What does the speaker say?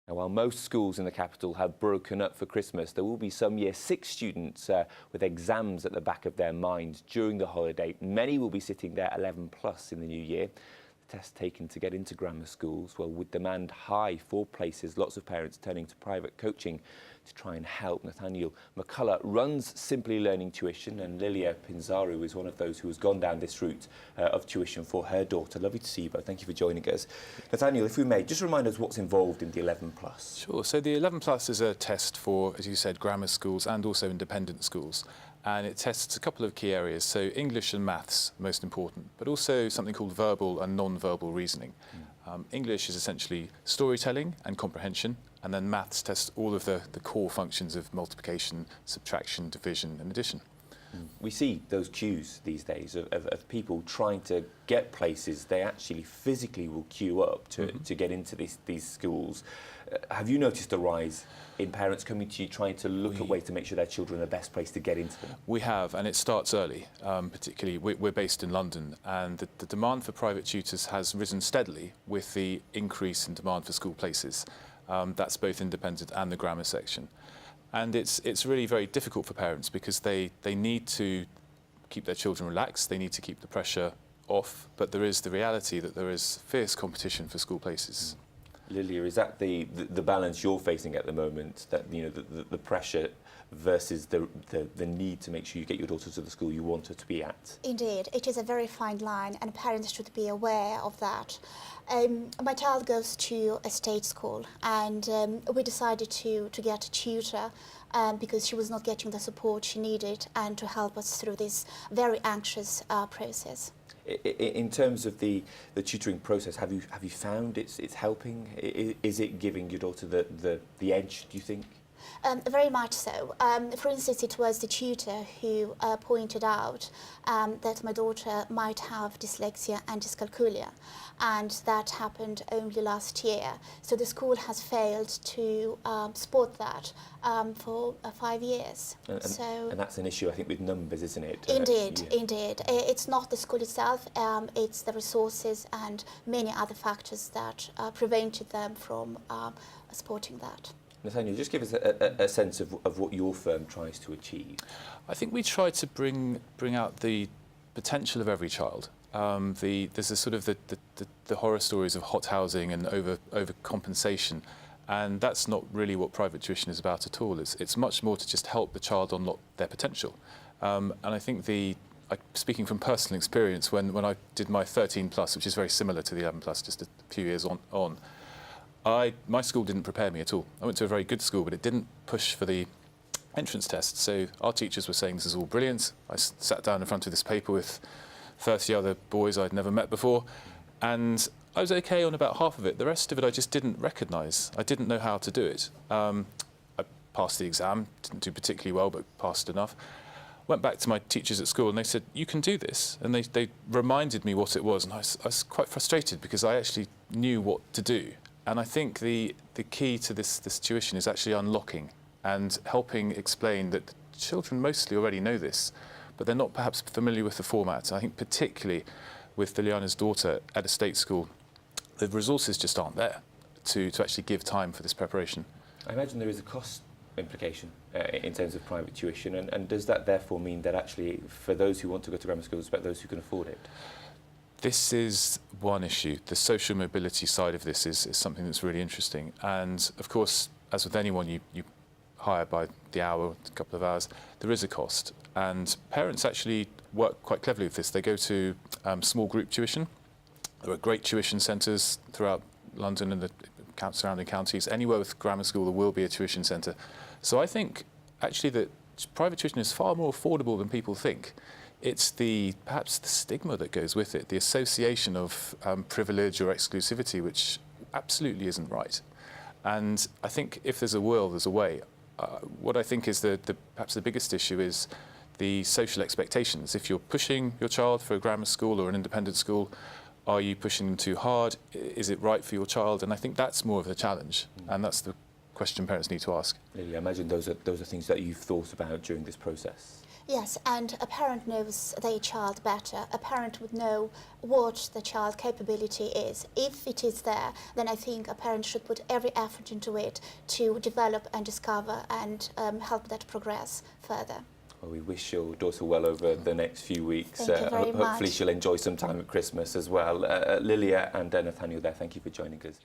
Now, while most schools in the capital have broken up for Christmas, there will be some Year 6 students with exams at the back of their minds during the holiday. Many will be sitting their 11 plus in the new year. The test taken to get into grammar schools, well, with demand high for places, lots of parents turning to private coaching to try and help. Nathaniel McCullough runs Simply Learning Tuition, and Lilia Pinzaru is one of those who has gone down this route of tuition for her daughter. Lovely to see you both. Thank you for joining us. Nathaniel, if we may, just remind us what's involved in the 11 plus. Sure. So the 11 plus is a test for, as you said, grammar schools and also independent schools. And it tests a couple of key areas. So English and maths, most important, but also something called verbal and non-verbal reasoning. English is essentially storytelling and comprehension, and then maths tests all of the core functions of multiplication, subtraction, division and addition. We see those queues these days of people trying to get places. They actually physically will queue up to get into these schools. Have you noticed a rise in parents coming to you trying to look at ways to make sure their children are the best place to get into them? We have, and it starts early. Particularly, we're based in London, and the demand for private tutors has risen steadily with the increase in demand for school places. That's both independent and the grammar section. And it's really very difficult for parents because they need to keep their children relaxed, they need to keep the pressure off, but there is the reality that there is fierce competition for school places. Lilia, is that the balance you're facing at the moment, that the pressure versus the need to make sure you get your daughter to the school you want her to be at? Indeed, it is a very fine line, and parents should be aware of that. My child goes to a state school, and we decided to get a tutor because she was not getting the support she needed and to help us through this very anxious process. In terms of the tutoring process, have you found it's helping? Is it giving your daughter the edge, do you think? Very much so. For instance, it was the tutor who pointed out that my daughter might have dyslexia and dyscalculia, and that happened only last year. So the school has failed to spot that for 5 years. And that's an issue, I think, with numbers, isn't it? Indeed, indeed. It's not the school itself, it's the resources and many other factors that prevented them from supporting that. Nathaniel, just give us a sense of what your firm tries to achieve. I think we try to bring out the potential of every child. There's a sort of the horror stories of hot housing and overcompensation, and that's not really what private tuition is about at all. It's much more to just help the child unlock their potential. And I think speaking from personal experience, when I did my 13 plus, which is very similar to the 11 plus, just a few years on. My school didn't prepare me at all. I went to a very good school, but it didn't push for the entrance test. So our teachers were saying this is all brilliant. I sat down in front of this paper with 30 other boys I'd never met before, and I was okay on about half of it. The rest of it I just didn't recognise. I didn't know how to do it. I passed the exam, didn't do particularly well, but passed enough. Went back to my teachers at school and they said, you can do this. And they reminded me what it was, and I was quite frustrated because I actually knew what to do. And I think the key to this tuition is actually unlocking and helping explain that children mostly already know this, but they're not perhaps familiar with the format. I think particularly with Liliana's daughter at a state school, the resources just aren't there to actually give time for this preparation. I imagine there is a cost implication in terms of private tuition, and does that therefore mean that actually for those who want to go to grammar schools, about those who can afford it? This is one issue. The social mobility side of this is something that's really interesting. And of course, as with anyone you hire by the hour, a couple of hours, there is a cost. And parents actually work quite cleverly with this. They go to small group tuition. There are great tuition centres throughout London and the surrounding counties. Anywhere with grammar school, there will be a tuition centre. So I think actually that private tuition is far more affordable than people think. It's perhaps the stigma that goes with it, the association of privilege or exclusivity, which absolutely isn't right. And I think if there's a will, there's a way. What I think is perhaps the biggest issue is the social expectations. If you're pushing your child for a grammar school or an independent school, are you pushing them too hard? Is it right for your child? And I think that's more of the challenge, and that's the question parents need to ask. Lily, I imagine those are things that you've thought about during this process. Yes, and a parent knows their child better. A parent would know what the child's capability is. If it is there, then I think a parent should put every effort into it to develop and discover and help that progress further. Well, we wish your daughter well over the next few weeks. Thank you very Hopefully much. she'll enjoy some time at Christmas as well. Lilia and Nathaniel there, thank you for joining us.